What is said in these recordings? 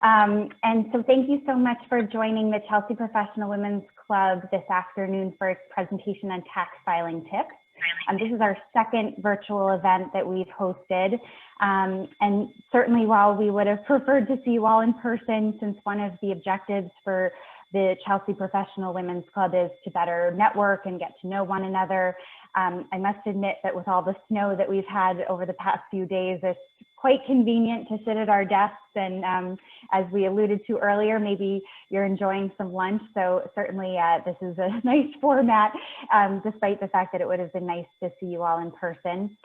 And so thank you so much for joining the Chelsea Professional Women's Club this afternoon for its presentation on tax filing tips. This is our second virtual event that we've hosted. And certainly while we would have preferred to see you all in person, since one of the objectives for the Chelsea Professional Women's Club is to better network and get to know one another, I must admit that with all the snow that we've had over the past few days, it's quite convenient to sit at our desks. And as we alluded to earlier, maybe you're enjoying some lunch. So certainly this is a nice format, despite the fact that it would have been nice to see you all in person.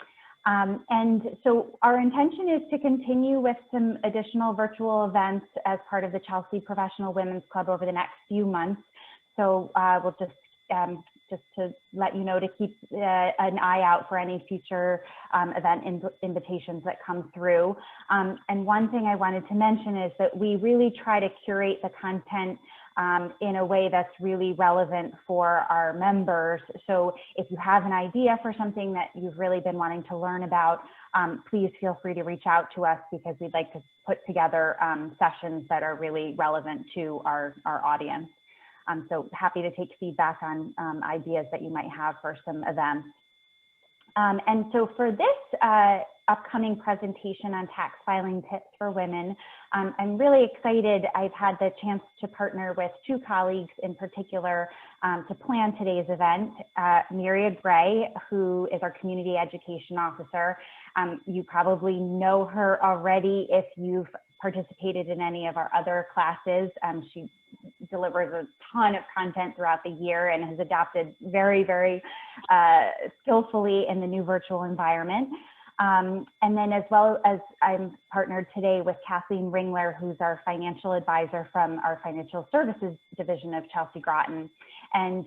And so our intention is to continue with some additional virtual events as part of the Chelsea Professional Women's Club over the next few months. So we'll just to let you know to keep an eye out for any future event invitations that come through. And one thing I wanted to mention is that we really try to curate the content in a way that's really relevant for our members. So if you have an idea for something that you've really been wanting to learn about, please feel free to reach out to us, because we'd like to put together sessions that are really relevant to our audience. So happy to take feedback on ideas that you might have for some events. And so for this upcoming presentation on tax filing tips for women, I'm really excited. I've had the chance to partner with two colleagues in particular to plan today's event. Myria Gray, who is our Community Education Officer. You probably know her already if you've participated in any of our other classes. She delivers a ton of content throughout the year and has adapted very, very skillfully in the new virtual environment. And then as well as I'm partnered today with Kathleen Ringler, who's our financial advisor from our financial services division of Chelsea Groton. And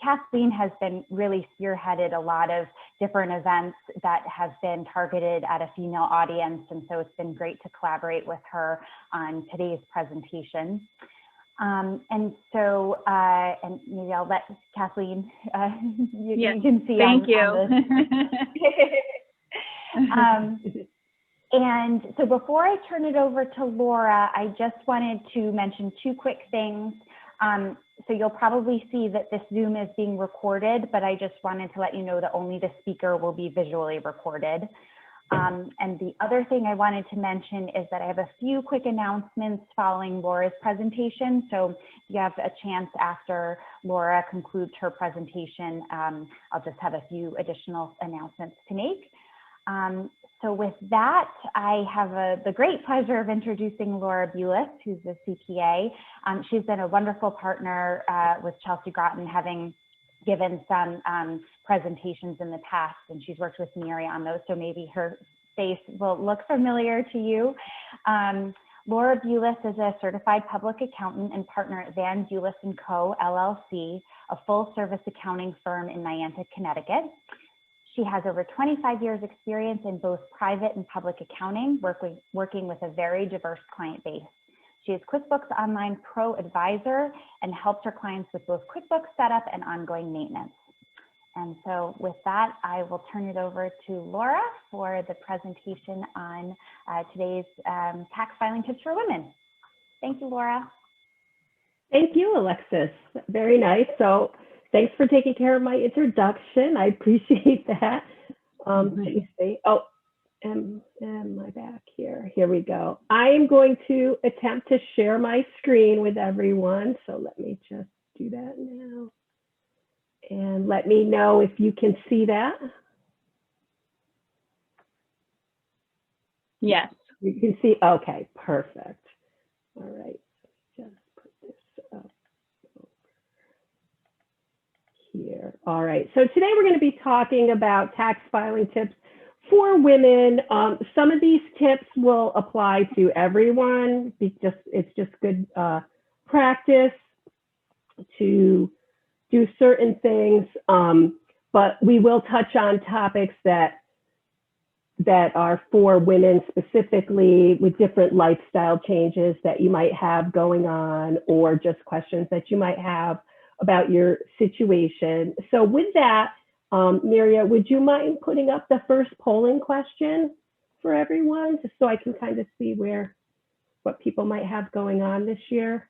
Kathleen has been really spearheaded a lot of different events that have been targeted at a female audience. And so it's been great to collaborate with her on today's presentation. And so, and maybe I'll let Kathleen, you can see. Thank you. And so before I turn it over to Laura, I just wanted to mention two quick things. So you'll probably see that this Zoom is being recorded, but I just wanted to let you know that only the speaker will be visually recorded. And the other thing I wanted to mention is that I have a few quick announcements following Laura's presentation. So if you have a chance after Laura concludes her presentation, I'll just have a few additional announcements to make. So with that, I have the great pleasure of introducing Laura Bulas, who's a CPA. She's been a wonderful partner with Chelsea Groton, having given some presentations in the past, and she's worked with Mary on those, so maybe her face will look familiar to you. Laura Bulas is a certified public accountant and partner at Van Bulas & Co. LLC, a full-service accounting firm in Niantic, Connecticut. She has over 25 years experience in both private and public accounting, working with a very diverse client base. She is QuickBooks Online Pro Advisor and helps her clients with both QuickBooks setup and ongoing maintenance. And so with that, I will turn it over to Laura for the presentation on today's tax filing tips for women. Thank you, Laura. Thank you, Alexis. Very nice. So thanks for taking care of my introduction. I appreciate that. Let me see. Oh, am I back here? Here we go. I am going to attempt to share my screen with everyone. So let me just do that now. And let me know if you can see that. Yes. You can see, okay, perfect. All right, just put this up here. All right, so today we're going to be talking about tax filing tips for women. Some of these tips will apply to everyone. It's just good practice to do certain things, but we will touch on topics that are for women specifically, with different lifestyle changes that you might have going on, or just questions that you might have about your situation. So with that, Myria, would you mind putting up the first polling question for everyone, just so I can kind of see where what people might have going on this year.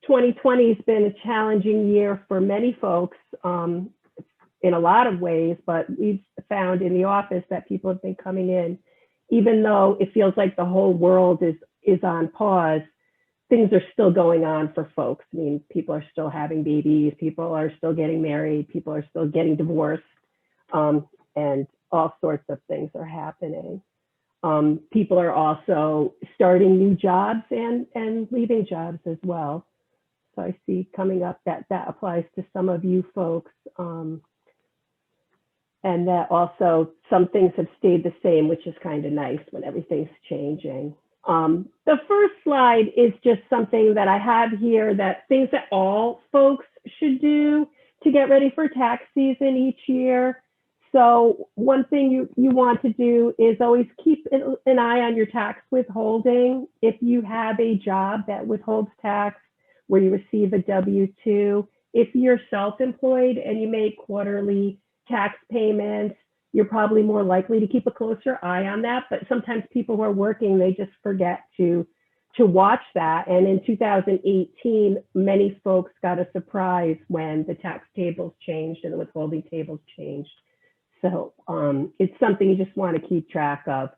2020 has been a challenging year for many folks in a lot of ways, but we've found in the office that people have been coming in, even though it feels like the whole world is on pause, things are still going on for folks. I mean, people are still having babies, people are still getting married, people are still getting divorced, and all sorts of things are happening. People are also starting new jobs and leaving jobs as well. So I see coming up that applies to some of you folks. And that also some things have stayed the same, which is kind of nice when everything's changing. The first slide is just something that I have here, that things that all folks should do to get ready for tax season each year. So one thing you want to do is always keep an eye on your tax withholding. If you have a job that withholds tax, where you receive a W-2, if you're self-employed and you make quarterly tax payments, you're probably more likely to keep a closer eye on that. But sometimes people who are working, they just forget to watch that. And in 2018, many folks got a surprise when the tax tables changed and the withholding tables changed. So it's something you just want to keep track of.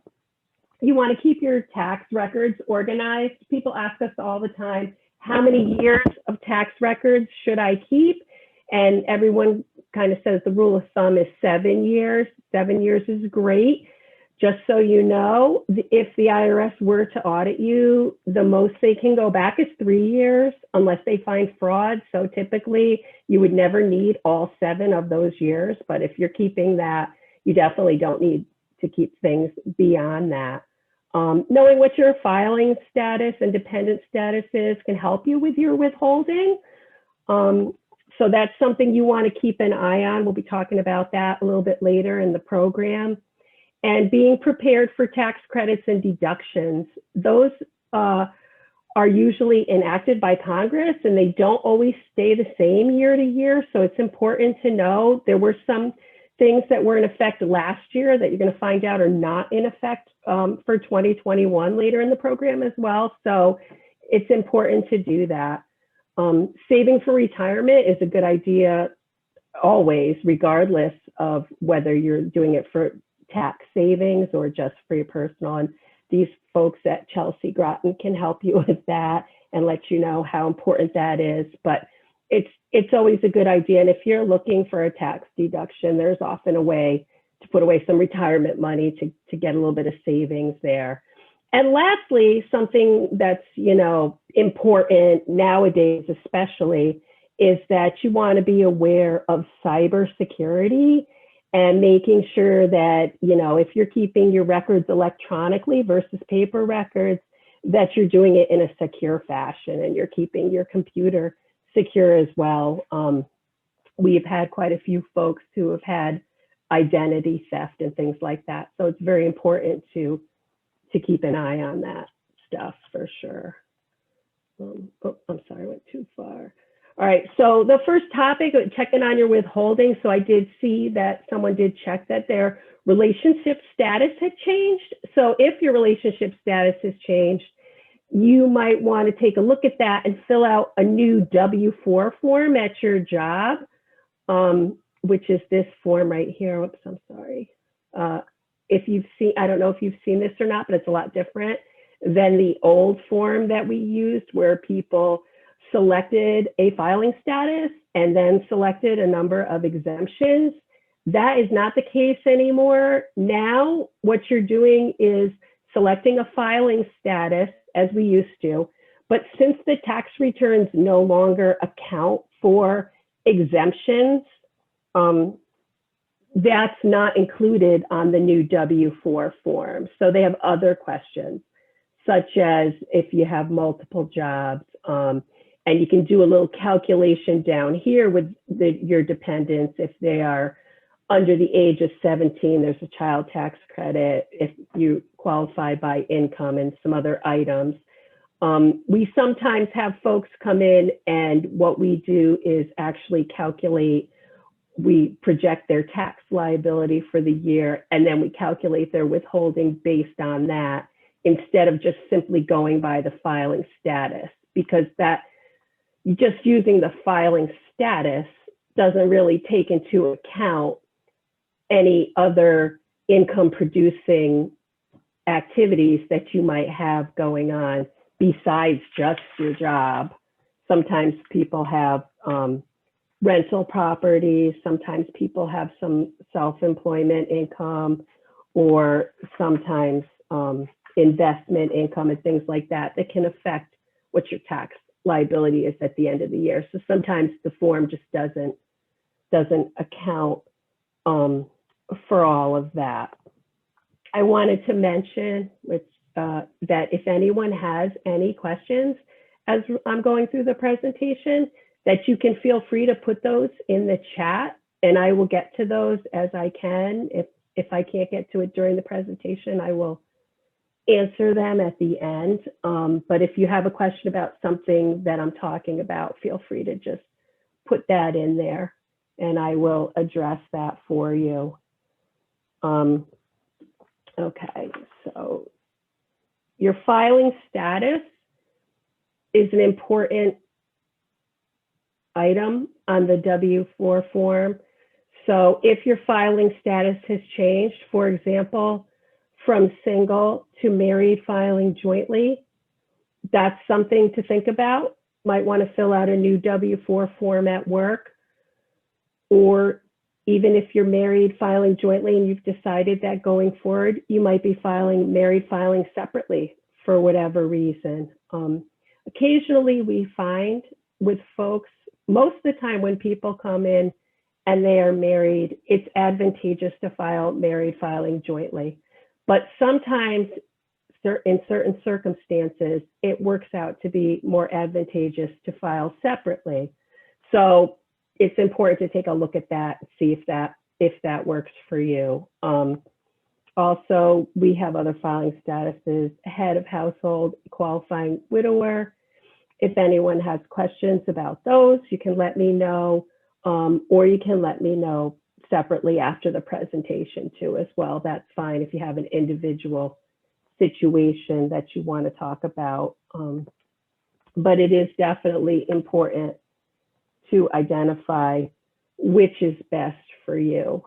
You want to keep your tax records organized. People ask us all the time, how many years of tax records should I keep? And everyone kind of says the rule of thumb is 7 years. 7 years is great. Just so you know, if the IRS were to audit you, the most they can go back is 3 years unless they find fraud. So typically you would never need all 7 of those years. But if you're keeping that, you definitely don't need to keep things beyond that. Knowing what your filing status and dependent status is can help you with your withholding. So that's something you want to keep an eye on. We'll be talking about that a little bit later in the program. And being prepared for tax credits and deductions. Those are usually enacted by Congress and they don't always stay the same year to year. So it's important to know there were some things that were in effect last year that you're going to find out are not in effect for 2021 later in the program as well. So it's important to do that. Saving for retirement is a good idea always, regardless of whether you're doing it for tax savings or just for your personal. And these folks at Chelsea Groton can help you with that and let you know how important that is. But it's always a good idea. And if you're looking for a tax deduction, there's often a way to put away some retirement money to get a little bit of savings there. And lastly, something that's, important nowadays, especially, is that you want to be aware of cybersecurity and making sure that, if you're keeping your records electronically versus paper records, that you're doing it in a secure fashion and you're keeping your computer secure as well. We've had quite a few folks who have had identity theft and things like that. So it's very important to keep an eye on that stuff for sure. I'm sorry, I went too far. All right, so the first topic, checking on your withholding. So I did see that someone did check that their relationship status had changed. So if your relationship status has changed, you might want to take a look at that and fill out a new W-4 form at your job, which is this form right here. Whoops, I'm sorry. If you've seen, I don't know if you've seen this or not, but it's a lot different than the old form that we used where people selected a filing status and then selected a number of exemptions. That is not the case anymore. Now, what you're doing is selecting a filing status as we used to, but since the tax returns no longer account for exemptions, that's not included on the new W-4 form. So they have other questions, such as if you have multiple jobs, and you can do a little calculation down here with your dependents. If they are under the age of 17, there's a child tax credit. If you qualify by income and some other items. We sometimes have folks come in and what we do is actually calculate, we project their tax liability for the year, and then we calculate their withholding based on that instead of just simply going by the filing status, because that just using the filing status doesn't really take into account any other income producing activities that you might have going on besides just your job. Sometimes people have rental properties, sometimes people have some self-employment income, or sometimes investment income and things like that that can affect what your tax liability is at the end of the year. So sometimes the form just doesn't account for all of that. I wanted to mention that if anyone has any questions as I'm going through the presentation, that you can feel free to put those in the chat, and I will get to those as I can. If I can't get to it during the presentation, I will answer them at the end. But if you have a question about something that I'm talking about, feel free to just put that in there and I will address that for you. Okay, so your filing status is an important item on the W-4 form. So if your filing status has changed, for example, from single to married filing jointly, that's something to think about. Might want to fill out a new W-4 form at work, or even if you're married filing jointly and you've decided that going forward, you might be married filing separately for whatever reason. Occasionally we find with folks, most of the time when people come in and they are married, it's advantageous to file married filing jointly. But sometimes in certain circumstances, it works out to be more advantageous to file separately. So it's important to take a look at that and see if that works for you. Also, we have other filing statuses: head of household, qualifying widower. If anyone has questions about those, you can let me know, or you can let me know separately after the presentation too as well. That's fine if you have an individual situation that you want to talk about. But it is definitely important to identify which is best for you.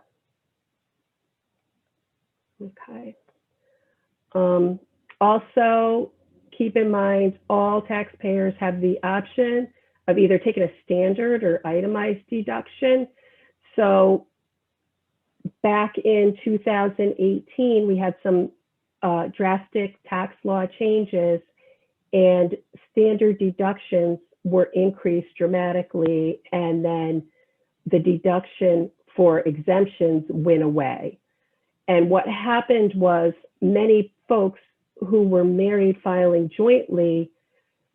Okay. Also, keep in mind, all taxpayers have the option of either taking a standard or itemized deduction. So back in 2018, we had some drastic tax law changes, and standard deductions were increased dramatically, and then the deduction for exemptions went away. And what happened was many folks who were married filing jointly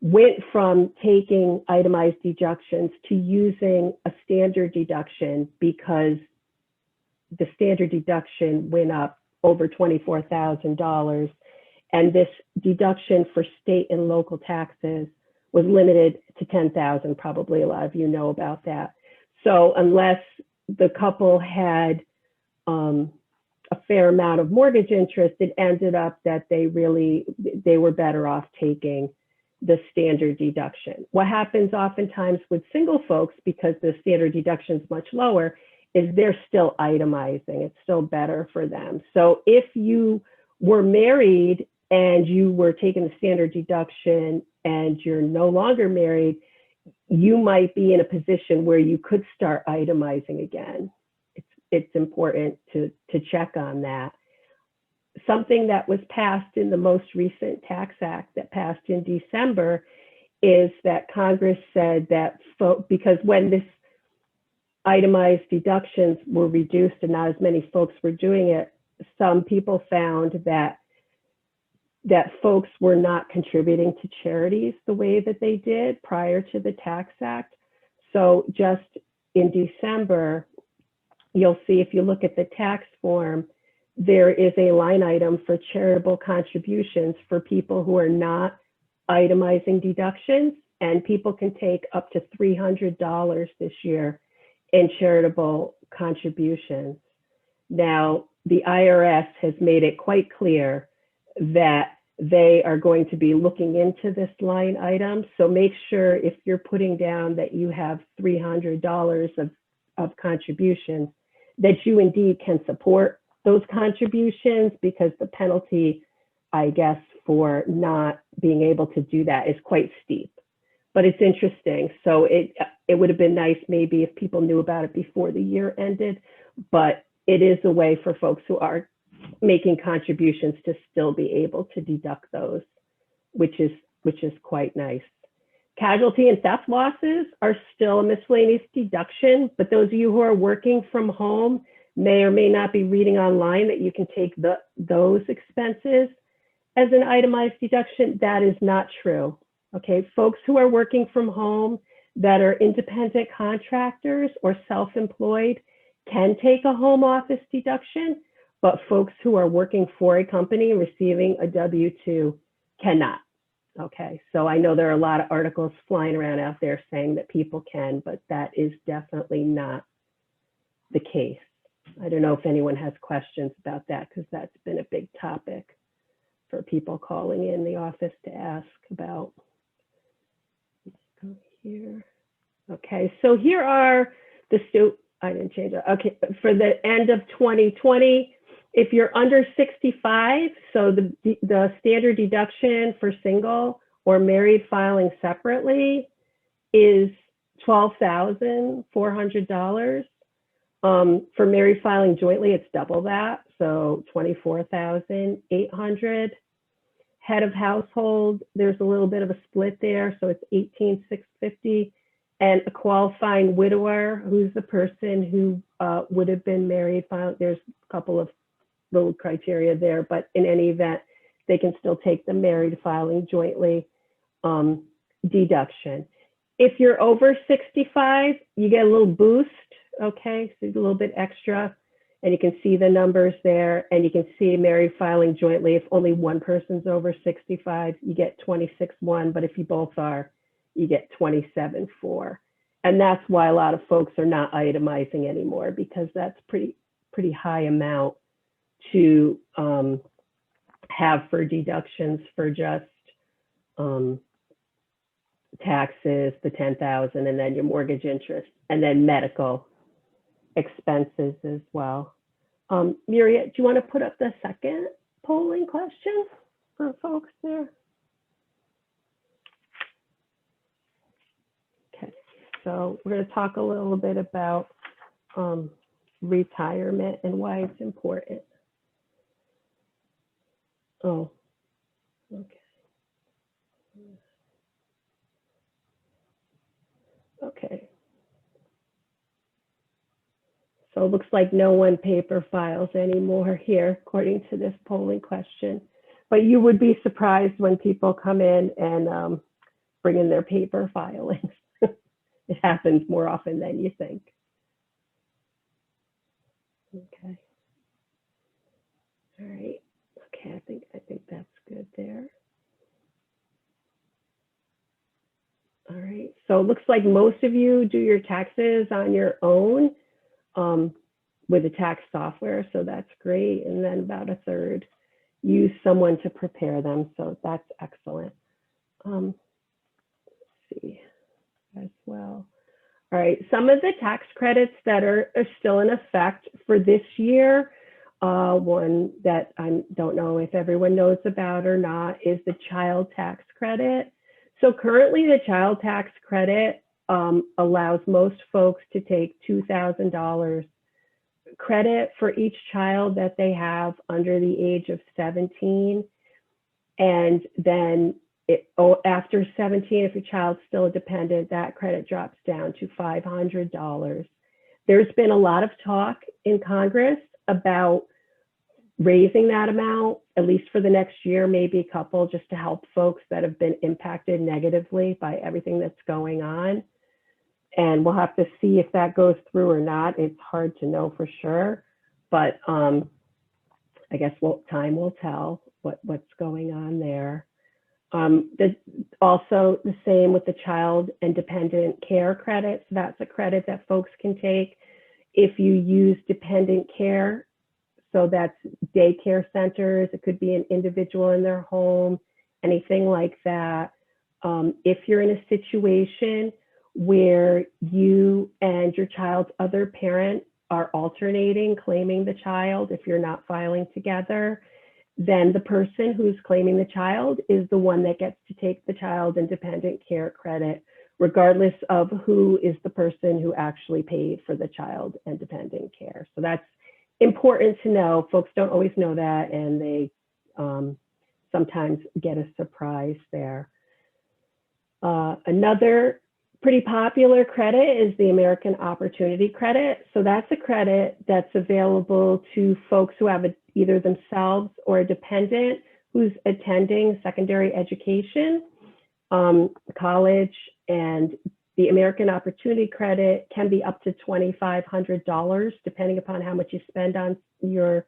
went from taking itemized deductions to using a standard deduction, because the standard deduction went up over $24,000. And this deduction for state and local taxes was limited to $10,000. Probably a lot of you know about that. So unless the couple had a fair amount of mortgage interest, it ended up that they were better off taking the standard deduction. What happens oftentimes with single folks, because the standard deduction is much lower, is they're still itemizing. It's still better for them. So if you were married and you were taking the standard deduction and you're no longer married, you might be in a position where you could start itemizing again. It's important to check on that. Something that was passed in the most recent Tax Act that passed in December is that Congress said that because when this itemized deductions were reduced and not as many folks were doing it, some people found that folks were not contributing to charities the way that they did prior to the Tax Act. So just in December, you'll see, if you look at the tax form, there is a line item for charitable contributions for people who are not itemizing deductions, and people can take up to $300 this year in charitable contributions. Now, the IRS has made it quite clear that they are going to be looking into this line item. So make sure if you're putting down that you have $300 of contributions, that you indeed can support those contributions, because the penalty, I guess, for not being able to do that is quite steep. But it's interesting. So it would have been nice maybe if people knew about it before the year ended, but it is a way for folks who are making contributions to still be able to deduct those, which is quite nice. Casualty and theft losses are still a miscellaneous deduction, but those of you who are working from home may or may not be reading online that you can take those expenses as an itemized deduction. That is not true. Okay, folks who are working from home that are independent contractors or self-employed can take a home office deduction, but folks who are working for a company receiving a W-2 cannot. Okay, so I know there are a lot of articles flying around out there saying that people can, but that is definitely not the case. I don't know if anyone has questions about that, because that's been a big topic for people calling in the office to ask about. Go here. Okay, so here are the I didn't change it. Okay, for the end of 2020, if you're under 65, so the standard deduction for single or married filing separately is $12,400. For married filing jointly, it's double that, so $24,800. Head of household, there's a little bit of a split there, so it's $18,650. And a qualifying widower, who's the person who would have been married, there's a couple of little criteria there, but in any event, they can still take the married filing jointly deduction. If you're over 65, you get a little boost, okay? So it's a little bit extra, and you can see the numbers there, and you can see married filing jointly. If only one person's over 65, you get 26.1, but if you both are, you get 27.4. And that's why a lot of folks are not itemizing anymore, because that's pretty high amount to have for deductions for just taxes, the 10,000, and then your mortgage interest, and then medical expenses as well. Muriel, do you want to put up the second polling question for folks there? Okay, so we're going to talk a little bit about retirement and why it's important. Oh, okay. Okay. So it looks like no one paper files anymore here, according to this polling question. But you would be surprised when people come in and bring in their paper filings. It happens more often than you think. Okay. All right. Okay, I think that's good there. All right. So it looks like most of you do your taxes on your own with the tax software, so that's great. And then about a third use someone to prepare them, so that's excellent. Let's see as well. All right, some of the tax credits that are still in effect for this year, one that I don't know if everyone knows about or not, is the child tax credit. So currently the child tax credit allows most folks to take $2,000 credit for each child that they have under the age of 17. And then after 17, if your child's still dependent, that credit drops down to $500. There's been a lot of talk in Congress about raising that amount, at least for the next year, maybe a couple, just to help folks that have been impacted negatively by everything that's going on. And we'll have to see if that goes through or not. It's hard to know for sure, but I guess time will tell what's going on there. Also the same with the child and dependent care credits. That's a credit that folks can take if you use dependent care. So that's daycare centers. It could be an individual in their home, anything like that. If you're in a situation where you and your child's other parent are alternating, claiming the child, if you're not filing together, then the person who's claiming the child is the one that gets to take the child independent care credit, regardless of who is the person who actually paid for the child independent care. So that's important to know. Folks don't always know that, and they sometimes get a surprise there. Another pretty popular credit is the American Opportunity Credit. So that's a credit that's available to folks who have either themselves or a dependent who's attending secondary education, college, and the American Opportunity Credit can be up to $2,500 depending upon how much you spend on your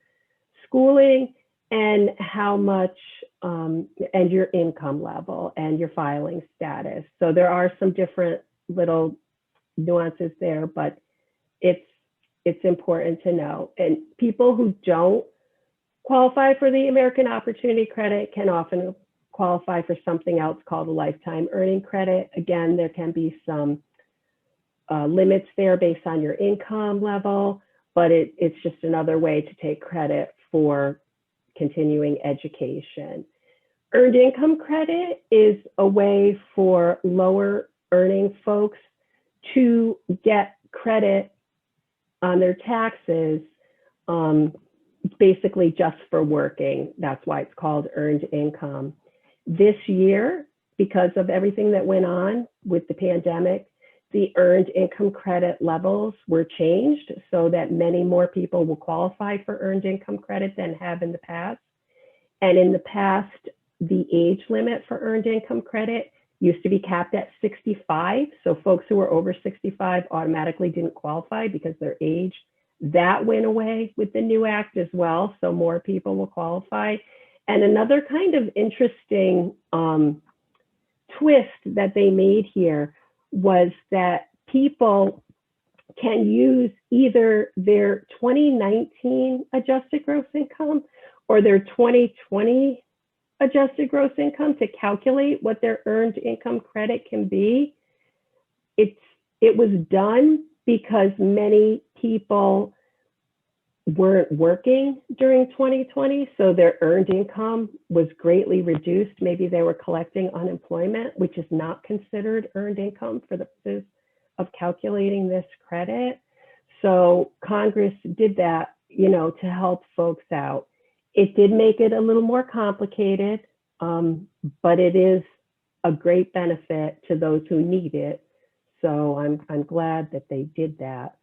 schooling and how much, and your income level and your filing status. So there are some different little nuances there, but it's important to know. And people who don't qualify for the American Opportunity Credit can often qualify for something else called a lifetime earning credit. Again, there can be some limits there based on your income level, but it's just another way to take credit for continuing education. Earned income credit is a way for lower earning folks to get credit on their taxes, basically just for working. That's why it's called earned income. This year, because of everything that went on with the pandemic, the earned income credit levels were changed so that many more people will qualify for earned income credit than have in the past. And in the past, the age limit for earned income credit used to be capped at 65. So folks who were over 65 automatically didn't qualify because of their age. That went away with the new act as well. So more people will qualify. And another kind of interesting twist that they made here was that people can use either their 2019 adjusted gross income or their 2020 adjusted gross income to calculate what their earned income credit can be. It was done because many people weren't working during 2020, so their earned income was greatly reduced. Maybe they were collecting unemployment, which is not considered earned income for the purposes of calculating this credit. So Congress did that, to help folks out. It did make it a little more complicated, but it is a great benefit to those who need it. So I'm glad that they did that.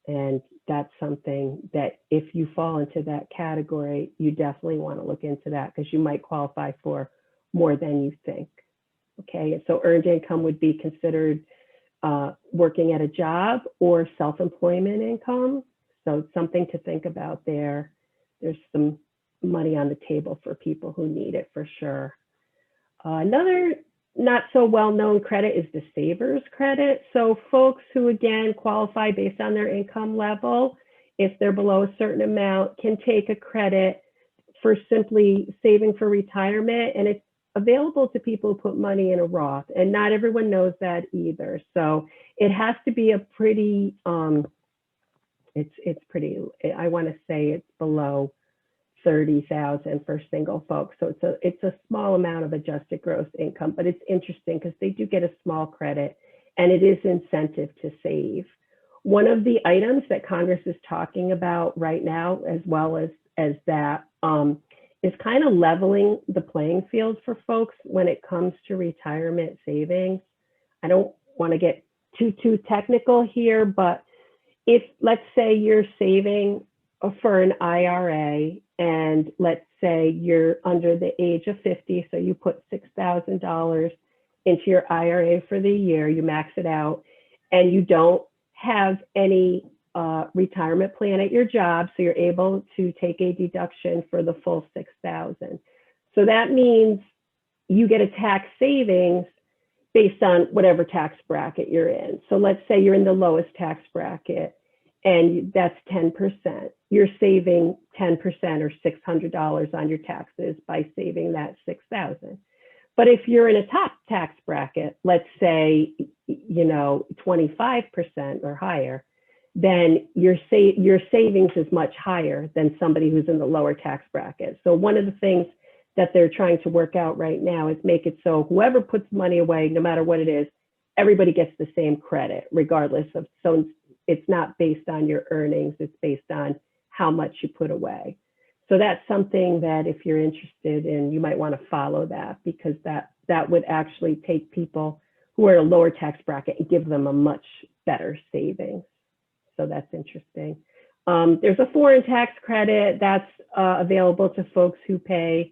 And that's something that if you fall into that category, you definitely want to look into that because you might qualify for more than you think. Okay, so earned income would be considered working at a job or self-employment income. So it's something to think about there. There's some money on the table for people who need it for sure. Another not so well-known credit is the Savers Credit. So folks who, again, qualify based on their income level, if they're below a certain amount, can take a credit for simply saving for retirement. And it's available to people who put money in a Roth. And not everyone knows that either. So it has to be a pretty, it's pretty, I want to say it's below 30,000 for single folks. So it's a small amount of adjusted gross income, but it's interesting because they do get a small credit and it is incentive to save. One of the items that Congress is talking about right now, as well as that, is kind of leveling the playing field for folks when it comes to retirement savings. I don't want to get too technical here, but if, let's say you're saving for an IRA, and let's say you're under the age of 50, so you put $6,000 into your IRA for the year, you max it out, and you don't have any retirement plan at your job, so you're able to take a deduction for the full $6,000. So that means you get a tax savings based on whatever tax bracket you're in. So let's say you're in the lowest tax bracket and that's 10%. You're saving 10% or $600 on your taxes by saving that $6,000. But if you're in a top tax bracket, let's say, 25% or higher, then your savings is much higher than somebody who's in the lower tax bracket. So one of the things that they're trying to work out right now is make it so whoever puts money away, no matter what it is, everybody gets the same credit, regardless of, so it's not based on your earnings, it's based on how much you put away. So that's something that if you're interested in, you might want to follow that, because that would actually take people who are in a lower tax bracket and give them a much better savings. So that's interesting. There's a foreign tax credit that's available to folks who pay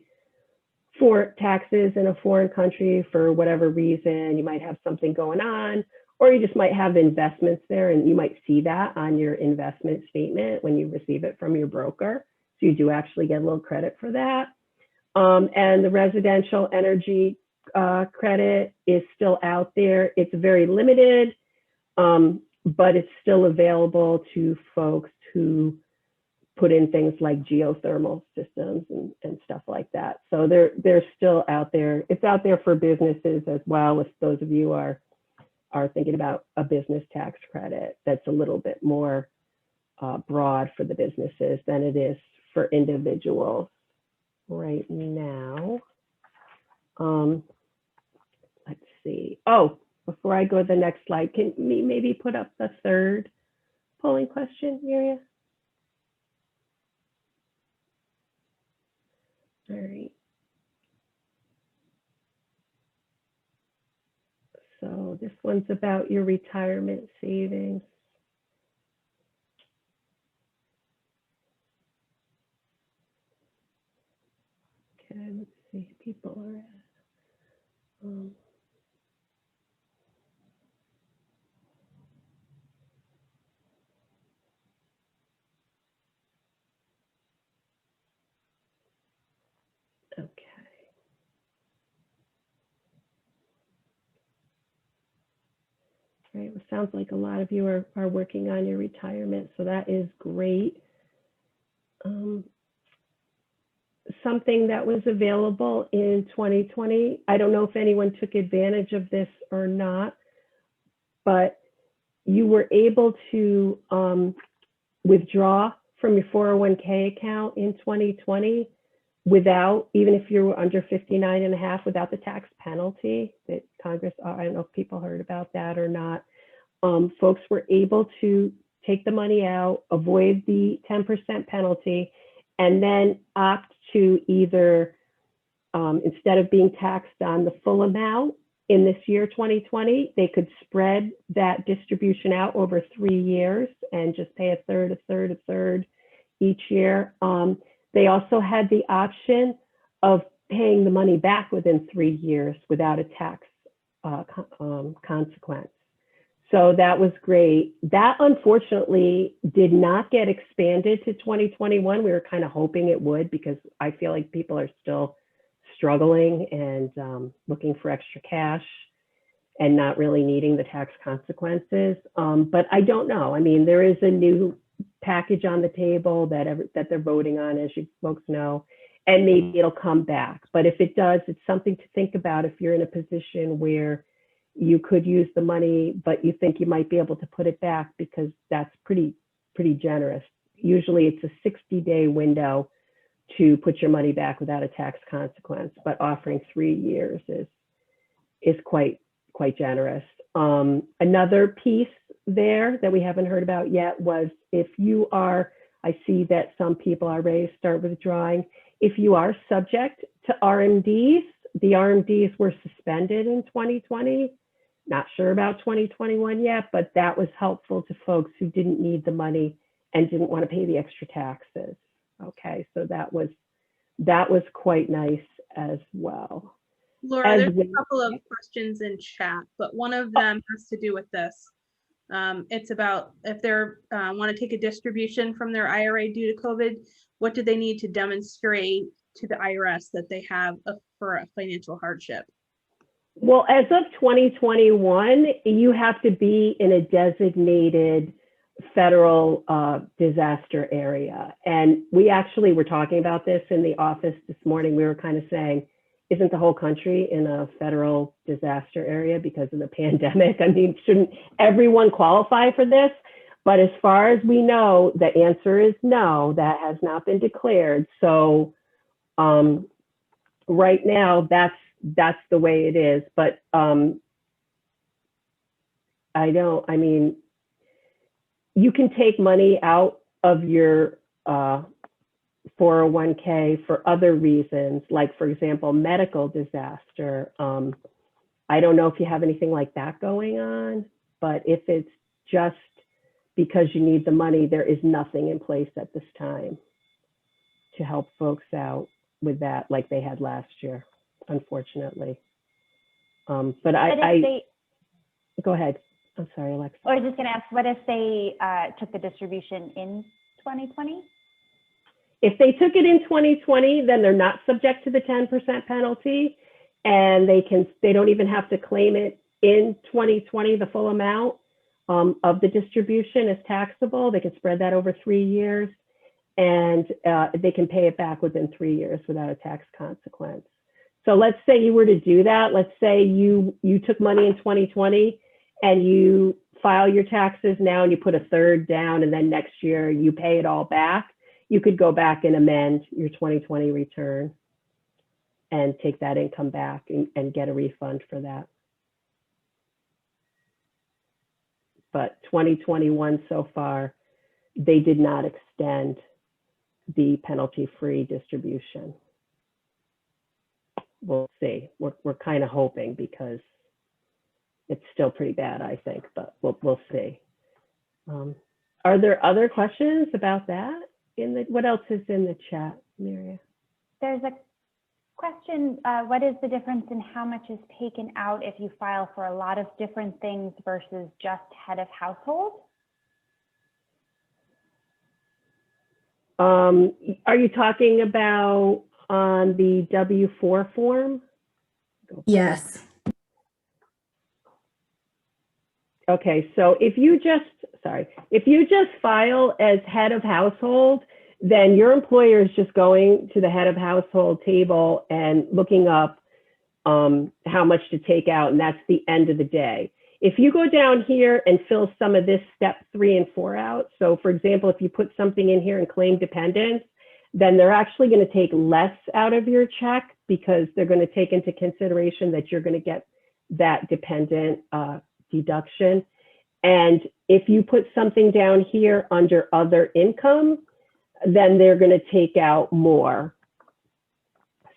for taxes in a foreign country for whatever reason. You might have something going on, or you just might have investments there, and you might see that on your investment statement when you receive it from your broker. So you do actually get a little credit for that. And the residential energy credit is still out there. It's very limited, but it's still available to folks who put in things like geothermal systems and stuff like that. So they're still out there. It's out there for businesses as well, if those of you are thinking about a business tax credit that's a little bit more broad for the businesses than it is for individuals right now. Let's see. Oh, before I go to the next slide, can we maybe put up the third polling question, Miriam? All right. So this one's about your retirement savings. Okay, let's see, people are at, okay. All right, well, sounds like a lot of you are working on your retirement, so that is great. Something that was available in 2020, I don't know if anyone took advantage of this or not, but you were able to withdraw from your 401k account in 2020 without, even if you were under 59 and a half, without the tax penalty that Congress, I don't know if people heard about that or not. Folks were able to take the money out, avoid the 10% penalty, and then opt to either, instead of being taxed on the full amount in this year, 2020, they could spread that distribution out over 3 years and just pay a third, a third, a third each year. They also had the option of paying the money back within 3 years without a tax consequence. So that was great. That unfortunately did not get expanded to 2021. We were kind of hoping it would, because I feel like people are still struggling and looking for extra cash and not really needing the tax consequences. But I don't know. I mean, there is a new package on the table that they're voting on, as you folks know, and maybe it'll come back. But if it does, it's something to think about if you're in a position where you could use the money, but you think you might be able to put it back, because that's pretty generous. Usually it's a 60-day window to put your money back without a tax consequence, but offering 3 years is quite generous. Another piece there that we haven't heard about yet was if you are, I see that some people are ready to start withdrawing. If you are subject to RMDs, the RMDs were suspended in 2020. Not sure about 2021 yet, but that was helpful to folks who didn't need the money and didn't want to pay the extra taxes. Okay, so that was quite nice as well. Laura, there's a couple of questions in chat, but one of them has to do with this. It's about if they want to take a distribution from their IRA due to COVID, what do they need to demonstrate to the IRS that they have for a financial hardship? Well, as of 2021, you have to be in a designated federal disaster area. And we actually were talking about this in the office this morning. We were kind of saying, isn't the whole country in a federal disaster area because of the pandemic? I mean, shouldn't everyone qualify for this? But as far as we know, the answer is no, that has not been declared. So right now, that's the way it is. But I mean, you can take money out of your 401k for other reasons, like, for example, medical disaster. I don't know if you have anything like that going on, but if it's just because you need the money, there is nothing in place at this time to help folks out with that like they had last year, unfortunately. But go ahead. I'm sorry, Alexa. I was just going to ask, what if they took the distribution in 2020? If they took it in 2020, then they're not subject to the 10% penalty, and they don't even have to claim it in 2020, the full amount of the distribution is taxable. They can spread that over 3 years, and they can pay it back within 3 years without a tax consequence. So let's say you were to do that. Let's say you took money in 2020 and you file your taxes now and you put a third down, and then next year you pay it all back. You could go back and amend your 2020 return and take that income back and get a refund for that. But 2021 so far, they did not extend the penalty-free distribution. We'll see. We're kind of hoping, because it's still pretty bad, I think, but we'll see. Are there other questions about that? What else is in the chat, Maria? There's a question, what is the difference in how much is taken out if you file for a lot of different things versus just head of household? Are you talking about on the W-4 form? Yes. Okay, so if you just file as head of household, then your employer is just going to the head of household table and looking up how much to take out, and that's the end of the day. If you go down here and fill some of this step 3 and 4 out, so for example, if you put something in here and claim dependents, then they're actually going to take less out of your check, because they're going to take into consideration that you're going to get that dependent deduction. And if you put something down here under other income, then they're going to take out more.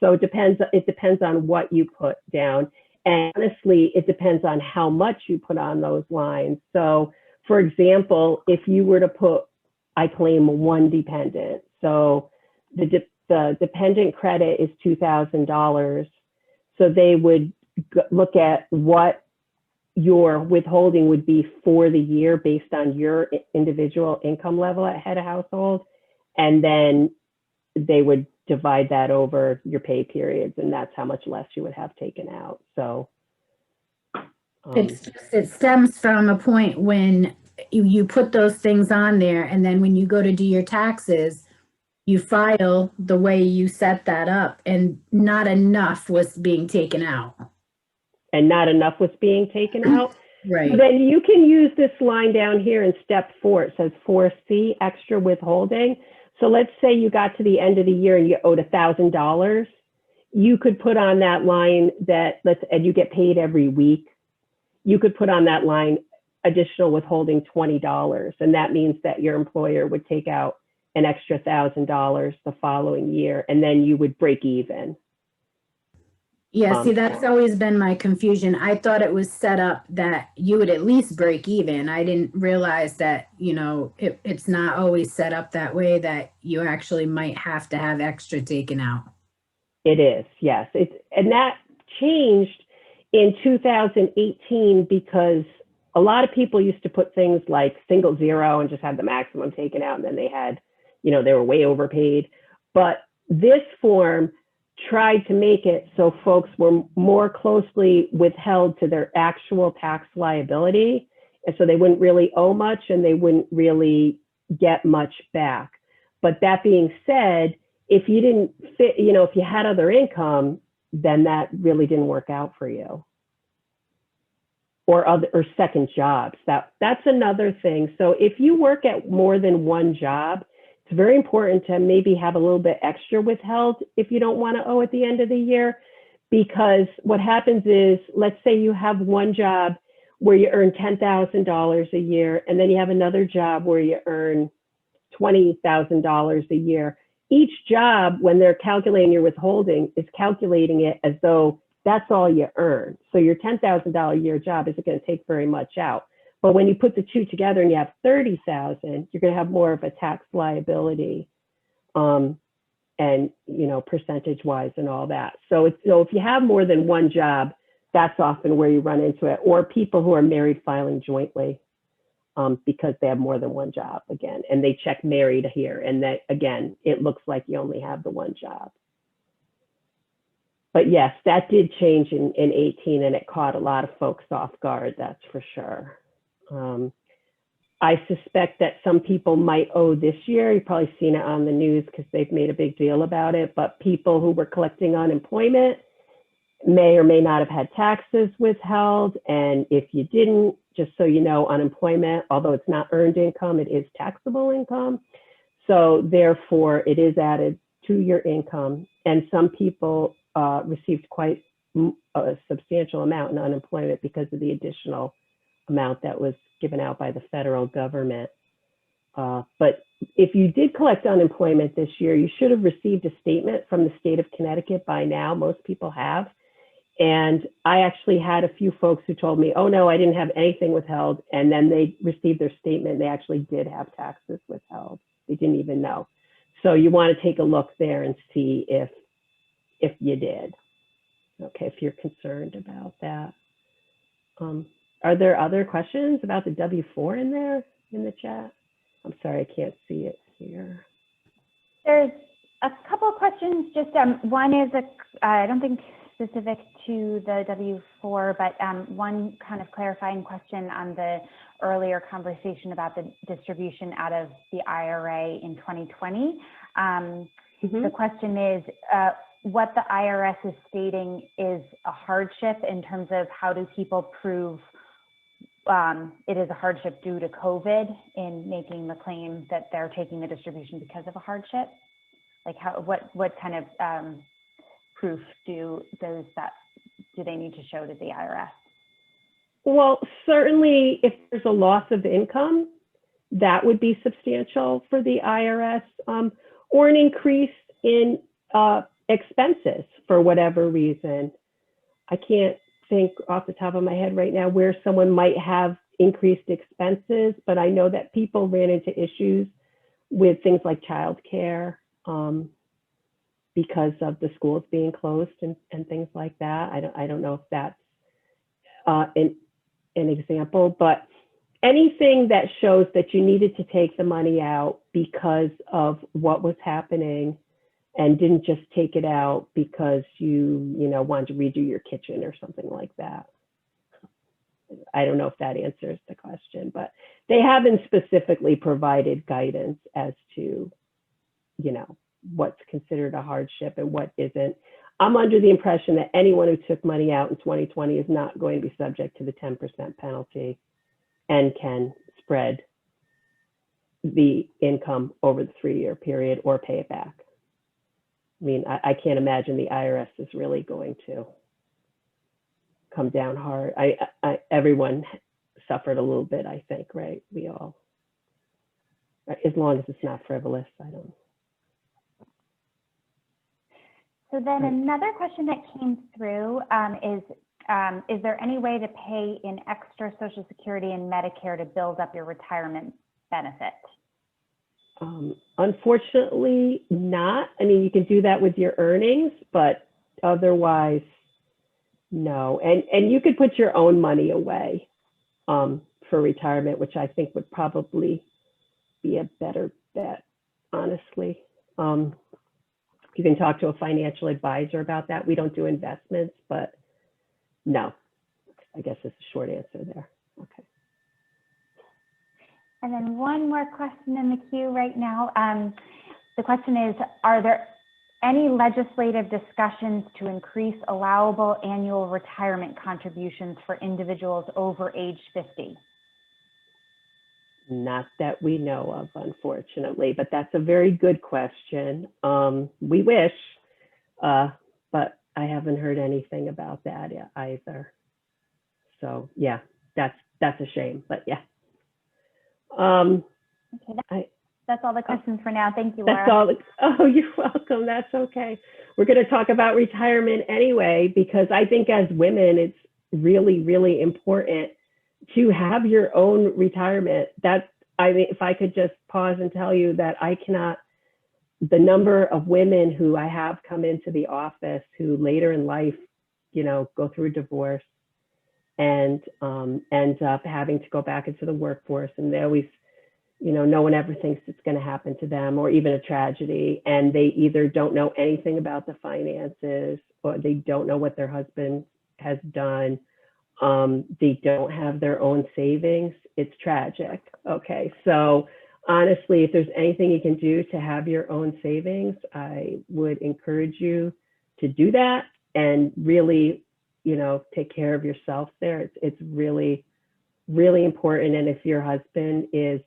So it depends on what you put down. And honestly, it depends on how much you put on those lines. So for example, if you were to put, I claim 1 dependent. So the dependent credit is $2,000. So they would look at what your withholding would be for the year based on your individual income level at head of household. And then they would divide that over your pay periods, and that's how much less you would have taken out. So it stems from a point when you put those things on there, and then when you go to do your taxes, you file the way you set that up, and not enough was being taken out. And not enough was being taken out. Right. So then you can use this line down here in step 4. It says 4C, extra withholding. So let's say you got to the end of the year and you owed $1,000. You could put on that line and you get paid every week. You could put on that line additional withholding $20. And that means that your employer would take out an extra $1,000 the following year, and then you would break even. Yeah, see, that's always been my confusion. I thought it was set up that you would at least break even. I didn't realize that, it's not always set up that way, that you actually might have to have extra taken out. It is, yes. And that changed in 2018 because a lot of people used to put things like single zero and just have the maximum taken out, and then they had, they were way overpaid. But this form tried to make it so folks were more closely withheld to their actual tax liability. And so they wouldn't really owe much and they wouldn't really get much back. But that being said, if you didn't fit, you know, if you had other income, then that really didn't work out for you. Or second jobs. That's another thing. So if you work at more than one job, it's very important to maybe have a little bit extra withheld if you don't want to owe at the end of the year. Because what happens is, let's say you have one job where you earn $10,000 a year, and then you have another job where you earn $20,000 a year. Each job, when they're calculating your withholding, is calculating it as though that's all you earn. So your $10,000 a year job isn't going to take very much out. But when you put the two together and you have $30,000, you're going to have more of a tax liability, and you know, percentage-wise and all that. So if you have more than one job, that's often where you run into it. Or people who are married filing jointly, because they have more than one job again, and they check married here, and that again, it looks like you only have the one job. But yes, that did change in 18, and it caught a lot of folks off guard, that's for sure. I suspect that some people might owe this year. You've probably seen it on the news because they've made a big deal about it, but people who were collecting unemployment may or may not have had taxes withheld. And if you didn't, just so you know, unemployment, although it's not earned income, it is taxable income. So therefore it is added to your income. And some people received quite a substantial amount in unemployment because of the additional amount that was given out by the federal government. But if you did collect unemployment this year, you should have received a statement from the state of Connecticut by now. Most people have. And I actually had a few folks who told me, oh no, I didn't have anything withheld. And then they received their statement. They actually did have taxes withheld. They didn't even know. So you want to take a look there and see if you did. Okay, if you're concerned about that. Are there other questions about the W-4 in there in the chat? I'm sorry, I can't see it here. There's a couple of questions. Just one is I don't think specific to the W-4, but one kind of clarifying question on the earlier conversation about the distribution out of the IRA in 2020. The question is, what the IRS is stating is a hardship in terms of how do people prove it is a hardship due to COVID in making the claim that they're taking the distribution because of a hardship? Like what kind of proof do they need to show to the IRS? Well, certainly if there's a loss of income, that would be substantial for the IRS, or an increase in expenses for whatever reason. I can't think off the top of my head right now where someone might have increased expenses, but I know that people ran into issues with things like childcare because of the schools being closed and things like that. I don't know if that's an example, but anything that shows that you needed to take the money out because of what was happening and didn't just take it out because you wanted to redo your kitchen or something like that. I don't know if that answers the question, but they haven't specifically provided guidance as to, what's considered a hardship and what isn't. I'm under the impression that anyone who took money out in 2020 is not going to be subject to the 10% penalty and can spread the income over the 3-year period or pay it back. I mean, I can't imagine the IRS is really going to come down hard. Everyone suffered a little bit, I think, right? We all, as long as it's not frivolous, I don't. So then another question that came through is there any way to pay in extra Social Security and Medicare to build up your retirement benefit? Unfortunately not. I mean, you can do that with your earnings, but otherwise, no. And you could put your own money away for retirement, which I think would probably be a better bet, honestly. You can talk to a financial advisor about that. We don't do investments, but no, I guess it's a short answer there. Okay. And then one more question in the queue right now. The question is, are there any legislative discussions to increase allowable annual retirement contributions for individuals over age 50? Not that we know of, unfortunately, but that's a very good question. We wish, but I haven't heard anything about that either. So yeah, that's a shame, but yeah. Okay, that's all the questions for now. Thank you, Laura. That's all. Oh, you're welcome. That's okay. We're going to talk about retirement anyway, because I think as women, it's really, really important to have your own retirement. I mean, if I could just pause and tell you that the number of women who I have come into the office who later in life, go through a divorce and end up having to go back into the workforce, and they always, no one ever thinks it's going to happen to them, or even a tragedy, and they either don't know anything about the finances, or they don't know what their husband has done. They don't have their own savings. It's tragic. Okay, so honestly, if there's anything you can do to have your own savings, I would encourage you to do that and really, take care of yourself there. It's really, really important. And if your husband is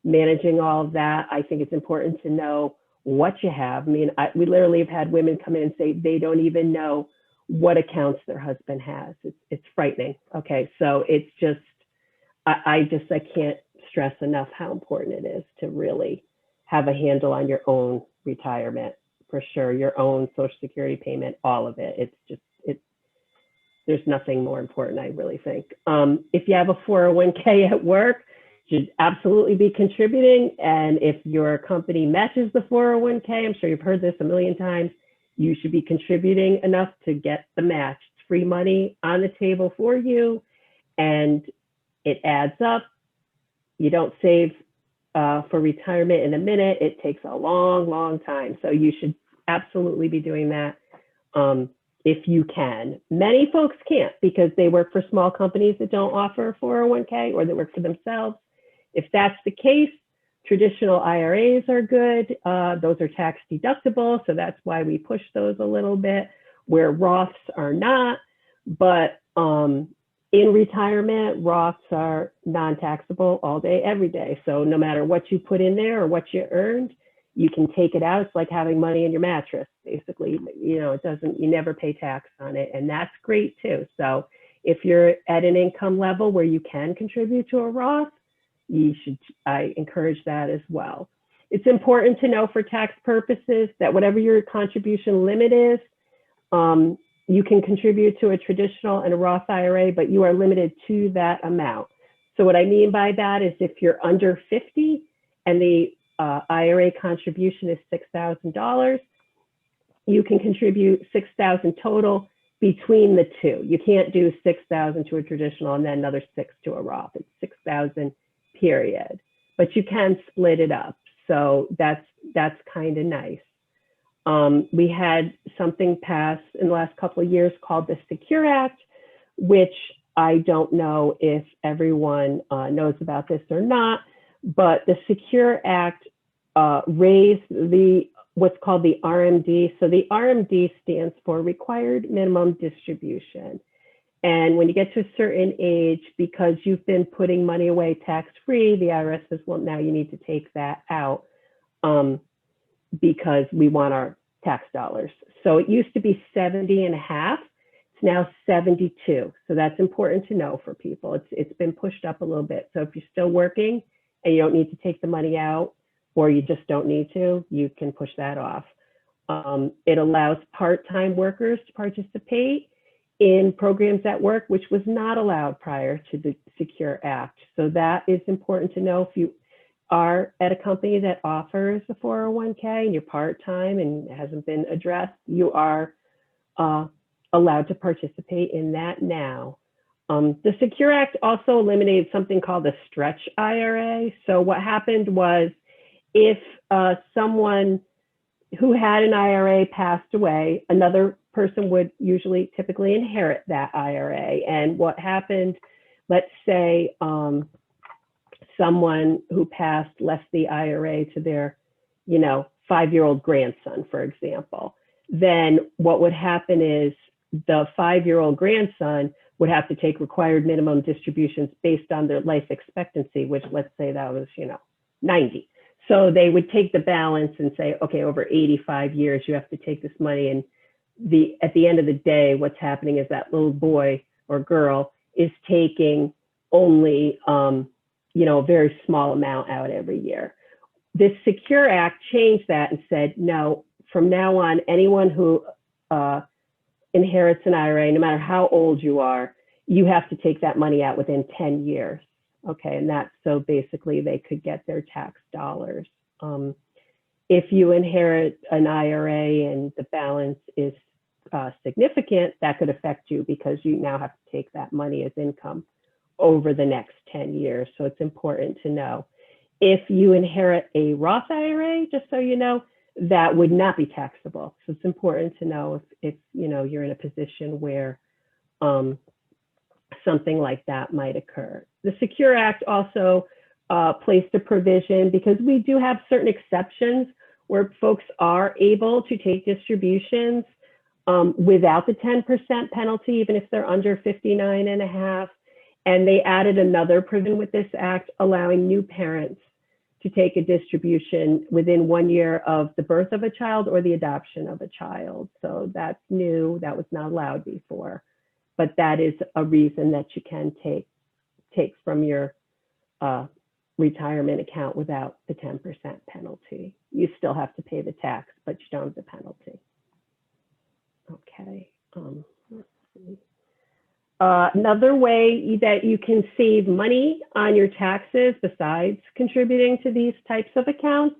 managing all of that, I think it's important to know what you have. I mean, we literally have had women come in and say they don't even know what accounts their husband has. It's frightening. Okay, so it's just, I can't stress enough how important it is to really have a handle on your own retirement, for sure, your own Social Security payment, all of it. There's nothing more important, I really think. If you have a 401k at work, you should absolutely be contributing. And if your company matches the 401k, I'm sure you've heard this a million times, you should be contributing enough to get the match. It's free money on the table for you, and it adds up. You don't save for retirement in a minute. It takes a long, long time. So you should absolutely be doing that if you can. Many folks can't because they work for small companies that don't offer a 401k, or they work for themselves. If that's the case, traditional IRAs are good. Those are tax deductible, so that's why we push those a little bit, where Roths are not. But in retirement, Roths are non-taxable all day, every day. So no matter what you put in there or what you earned, you can take it out. It's like having money in your mattress, basically. You never pay tax on it, and that's great too. So if you're at an income level where you can contribute to a Roth, I encourage that as well. It's important to know for tax purposes that whatever your contribution limit is, you can contribute to a traditional and a Roth IRA, but you are limited to that amount. So what I mean by that is if you're under 50 and the IRA contribution is $6,000, you can contribute $6,000 total between the two. You can't do $6,000 to a traditional and then another $6,000 to a Roth. It's $6,000 period, but you can split it up. So that's kind of nice. We had something pass in the last couple of years called the Secure Act, which I don't know if everyone knows about this or not, but the Secure Act raised what's called the RMD. So the RMD stands for Required Minimum Distribution. And when you get to a certain age, because you've been putting money away tax-free, the IRS says, well, now you need to take that out because we want our tax dollars. So it used to be 70 and a half. It's now 72. So that's important to know for people. It's been pushed up a little bit. So if you're still working and you don't need to take the money out, or you just don't need to, you can push that off. It allows part-time workers to participate in programs at work, which was not allowed prior to the Secure Act. So that is important to know. If you are at a company that offers a 401k and you're part-time and it hasn't been addressed, you are allowed to participate in that now. The Secure Act also eliminated something called the stretch IRA. So what happened was if someone who had an IRA passed away, another person would typically inherit that IRA. And what happened, let's say someone who passed left the IRA to their, 5-year-old grandson, for example, then what would happen is the 5-year-old grandson would have to take required minimum distributions based on their life expectancy, which let's say that was, 90. So they would take the balance and say, okay, over 85 years, you have to take this money. And at the end of the day, what's happening is that little boy or girl is taking only, a very small amount out every year. This Secure Act changed that and said, no, from now on, anyone who inherits an IRA, no matter how old you are, you have to take that money out within 10 years. Okay, and that's so basically they could get their tax dollars. If you inherit an IRA and the balance is significant, that could affect you because you now have to take that money as income over the next 10 years. So it's important to know. If you inherit a Roth IRA, just so you know, that would not be taxable. So it's important to know if you're in a position where something like that might occur. The Secure Act also placed a provision because we do have certain exceptions where folks are able to take distributions without the 10% penalty, even if they're under 59 and a half. And they added another provision with this act, allowing new parents to take a distribution within 1 year of the birth of a child or the adoption of a child. So that's new, that was not allowed before. But that is a reason that you can take from your retirement account without the 10% penalty. You still have to pay the tax, but you don't have the penalty. Okay, let's see. Another way that you can save money on your taxes besides contributing to these types of accounts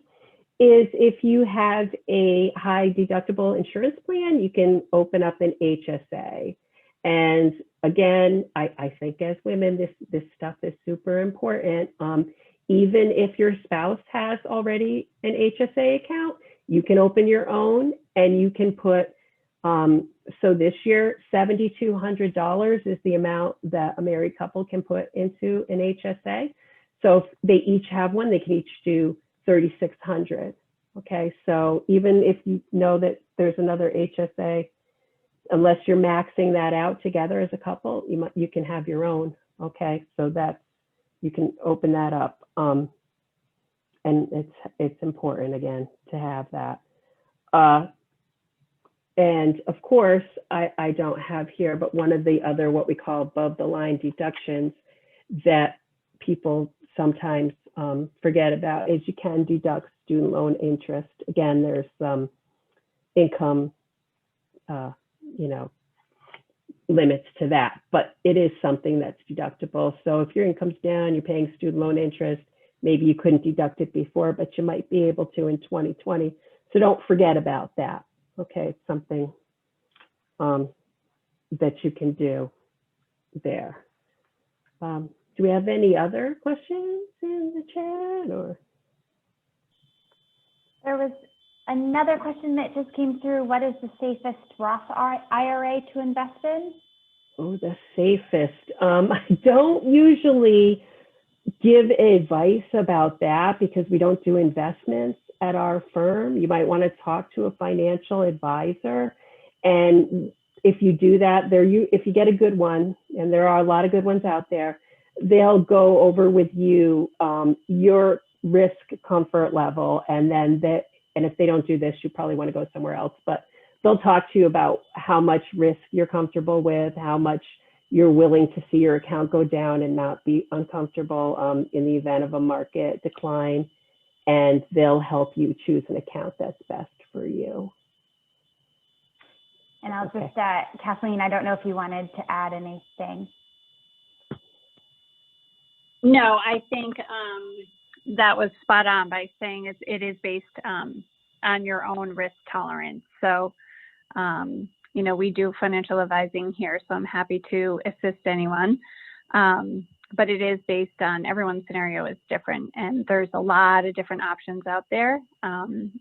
is if you have a high deductible insurance plan, you can open up an HSA. And again, I think as women, this stuff is super important. Even if your spouse has already an HSA account, you can open your own and you can put, so this year, $7,200 is the amount that a married couple can put into an HSA. So if they each have one, they can each do $3,600. Okay, so even if you know that there's another HSA, unless you're maxing that out together as a couple, you can have your own. Okay, so you can open that up, and it's important again to have that. And of course, I don't have here, but one of the other what we call above the line deductions that people sometimes forget about is you can deduct student loan interest. Again, there's some income, limits to that, but it is something that's deductible. So if your income's down, you're paying student loan interest, maybe you couldn't deduct it before, but you might be able to in 2020. So don't forget about that. Okay, it's something that you can do there. Do we have any other questions in the chat or? There was another question that just came through. What is the safest Roth IRA to invest in? Oh, the safest. I don't usually give advice about that because we don't do investments at our firm. You might want to talk to a financial advisor. And if you do that, if you get a good one, and there are a lot of good ones out there, they'll go over with you your risk comfort level. And then and if they don't do this, you probably want to go somewhere else, but they'll talk to you about how much risk you're comfortable with, how much you're willing to see your account go down and not be uncomfortable in the event of a market decline. And they'll help you choose an account that's best for you. And I'll just, Kathleen, I don't know if you wanted to add anything. No, I think that was spot on by saying it is based on your own risk tolerance. So, we do financial advising here, so I'm happy to assist anyone. But it is based on everyone's scenario is different, and there's a lot of different options out there.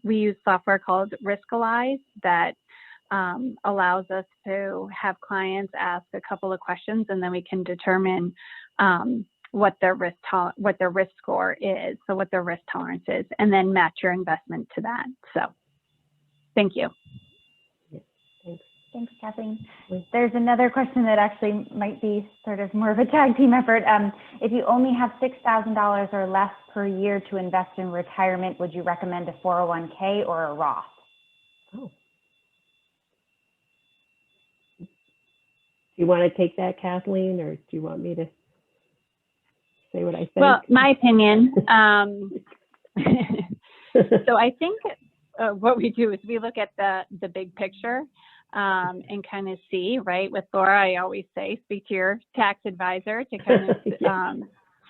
We use software called Riskalyze that allows us to have clients ask a couple of questions, and then we can determine what their risk score is, so what their risk tolerance is, and then match your investment to that. So, thank you. Thanks, Kathleen. There's another question that actually might be sort of more of a tag team effort. If you only have $6,000 or less per year to invest in retirement, would you recommend a 401k or a Roth? Oh. Do you want to take that, Kathleen, or do you want me to say what I think? Well, my opinion. So I think what we do is we look at the big picture. And kind of see, right? With Laura, I always say, speak to your tax advisor to kind of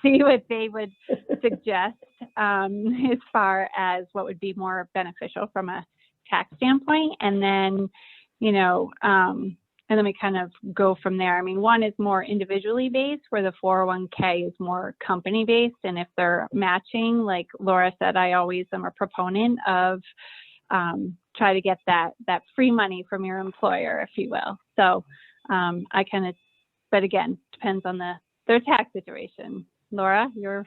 see what they would suggest as far as what would be more beneficial from a tax standpoint. And then, and then we kind of go from there. I mean, one is more individually based, where the 401k is more company based. And if they're matching, like Laura said, I always am a proponent of try to get that free money from your employer, if you will. So I kind of, but again, depends on their tax situation. Laura, your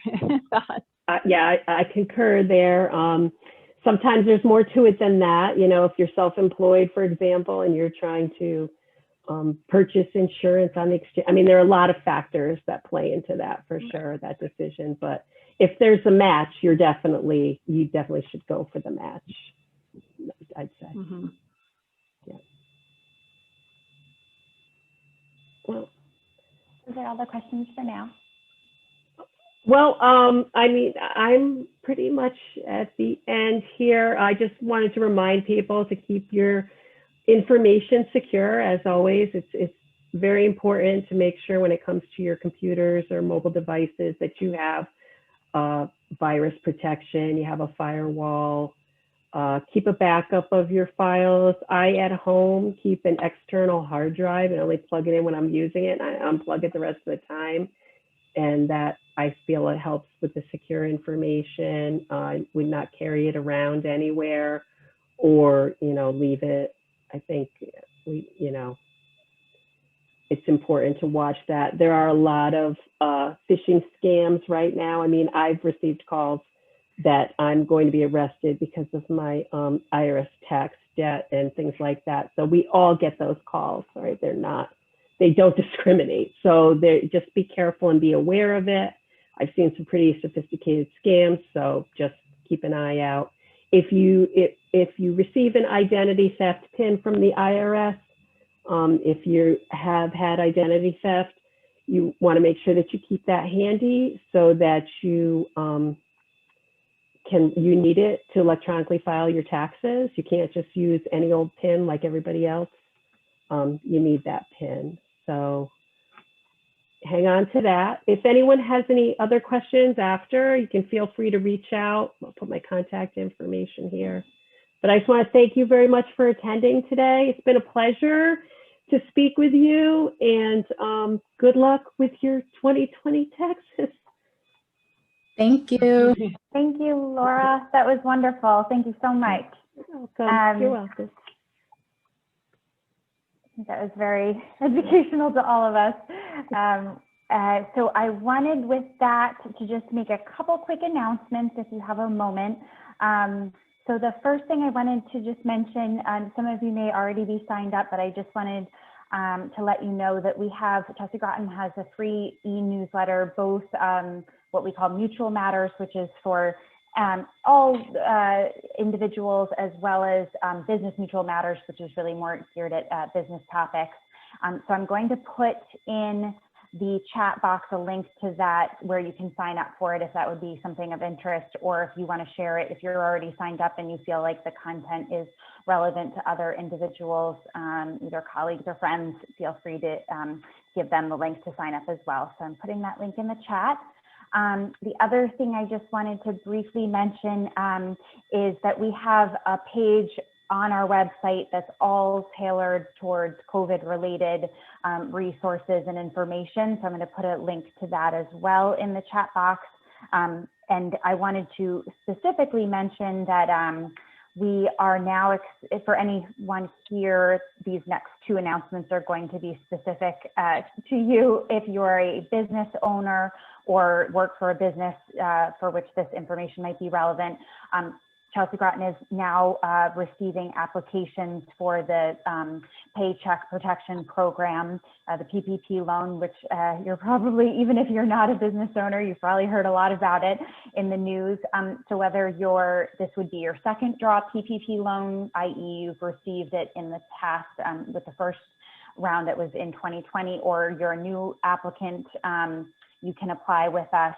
thoughts? Yeah, I concur there. Sometimes there's more to it than that. If you're self-employed, for example, and you're trying to purchase insurance on the exchange, I mean, there are a lot of factors that play into that for sure, that decision. But if there's a match, you definitely should go for the match, I'd say. Mm-hmm. Yeah. Well, those are all the questions for now. Well, I mean, I'm pretty much at the end here. I just wanted to remind people to keep your information secure. As always, it's very important to make sure when it comes to your computers or mobile devices that you have virus protection, you have a firewall. Keep a backup of your files. I, at home, keep an external hard drive and only plug it in when I'm using it. I unplug it the rest of the time. And that, I feel, it helps with the secure information. I would not carry it around anywhere or, leave it. I think it's important to watch that. There are a lot of phishing scams right now. I mean, I've received calls that I'm going to be arrested because of my IRS tax debt and things like that. So we all get those calls, right? They don't discriminate. So just be careful and be aware of it. I've seen some pretty sophisticated scams, so just keep an eye out. If you receive an identity theft PIN from the IRS, if you have had identity theft, you want to make sure that you keep that handy so that you need it to electronically file your taxes. You can't just use any old PIN like everybody else. You need that PIN. So hang on to that. If anyone has any other questions after, you can feel free to reach out. I'll put my contact information here. But I just want to thank you very much for attending today. It's been a pleasure to speak with you, and good luck with your 2020 taxes. Thank you. Thank you, Laura. That was wonderful. Thank you so much. You're welcome. You're welcome. That was very educational to all of us. So I wanted with that to just make a couple quick announcements if you have a moment. So the first thing I wanted to just mention, some of you may already be signed up, but I just wanted to let you know that Chelsea Groton has a free e-newsletter, both what we call Mutual Matters, which is for all individuals, as well as Business Mutual Matters, which is really more geared at business topics. So I'm going to put in the chat box a link to that where you can sign up for it if that would be something of interest, or if you want to share it, if you're already signed up and you feel like the content is relevant to other individuals, either colleagues or friends, feel free to give them the link to sign up as well. So I'm putting that link in the chat. The other thing I just wanted to briefly mention is that we have a page on our website that's all tailored towards COVID-related resources and information. So I'm going to put a link to that as well in the chat box. And I wanted to specifically mention that We are now, for anyone here, these next two announcements are going to be specific to you if you're a business owner or work for a business for which this information might be relevant. Chelsea Groton is now receiving applications for the Paycheck Protection Program, the PPP loan, which you're probably, even if you're not a business owner, you've probably heard a lot about it in the news. So whether this would be your second draw PPP loan, i.e. you've received it in the past with the first round that was in 2020, or you're a new applicant, you can apply with us.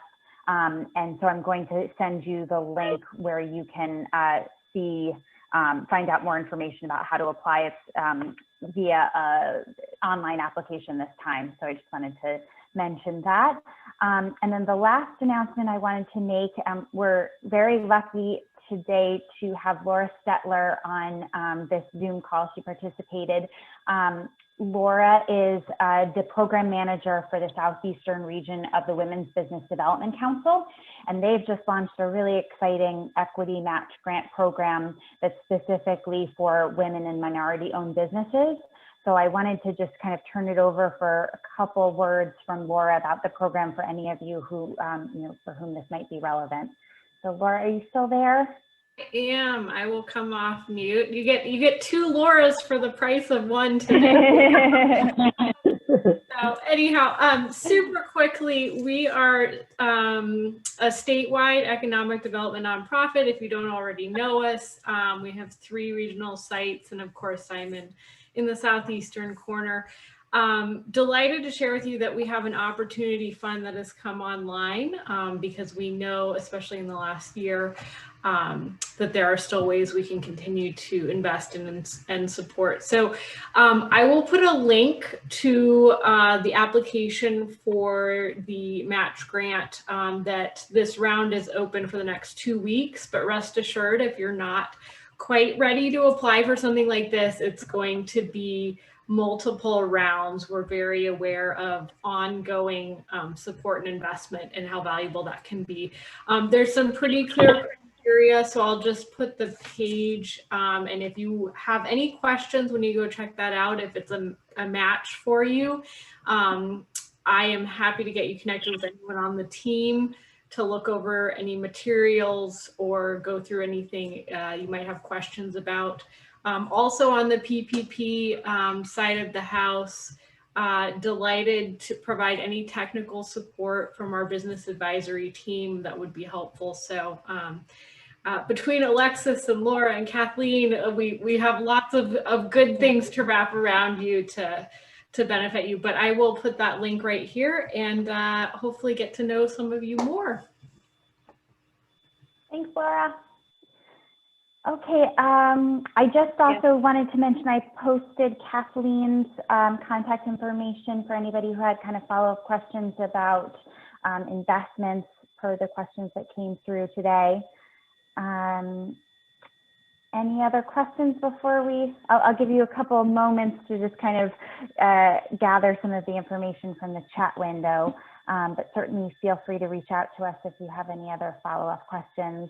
And so I'm going to send you the link where you can find out more information about how to apply. It's via online application this time. So I just wanted to mention that. And then the last announcement I wanted to make, we're very lucky today to have Laura Stetler on this Zoom call. She participated. Laura is the program manager for the Southeastern region of the Women's Business Development Council, and they've just launched a really exciting equity match grant program that's specifically for women and minority-owned businesses. So I wanted to just kind of turn it over for a couple words from Laura about the program for any of you who, for whom this might be relevant. So Laura, are you still there? I am. I will come off mute. You get two Lauras for the price of one today. So anyhow, super quickly, we are a statewide economic development nonprofit. If you don't already know us, we have 3 regional sites, and of course, I'm in the southeastern corner. Delighted to share with you that we have an opportunity fund that has come online because we know, especially in the last year, that there are still ways we can continue to invest in and support. So I will put a link to the application for the match grant that this round is open for the next 2 weeks, but rest assured, if you're not quite ready to apply for something like this, it's going to be multiple rounds. We're very aware of ongoing support and investment and how valuable that can be. There's some pretty clear criteria, so I'll just put the page, and if you have any questions when you go check that out, if it's a match for you, I am happy to get you connected with anyone on the team to look over any materials or go through anything you might have questions about. Also on the PPP side of the house, delighted to provide any technical support from our business advisory team that would be helpful. So between Alexis and Laura and Kathleen, we have lots of good things to wrap around you to benefit you. But I will put that link right here and hopefully get to know some of you more. Thanks, Laura. Okay, I just also wanted to mention I posted Kathleen's contact information for anybody who had kind of follow-up questions about investments per the questions that came through today. Any other questions before I'll give you a couple of moments to just kind of gather some of the information from the chat window, but certainly feel free to reach out to us if you have any other follow-up questions.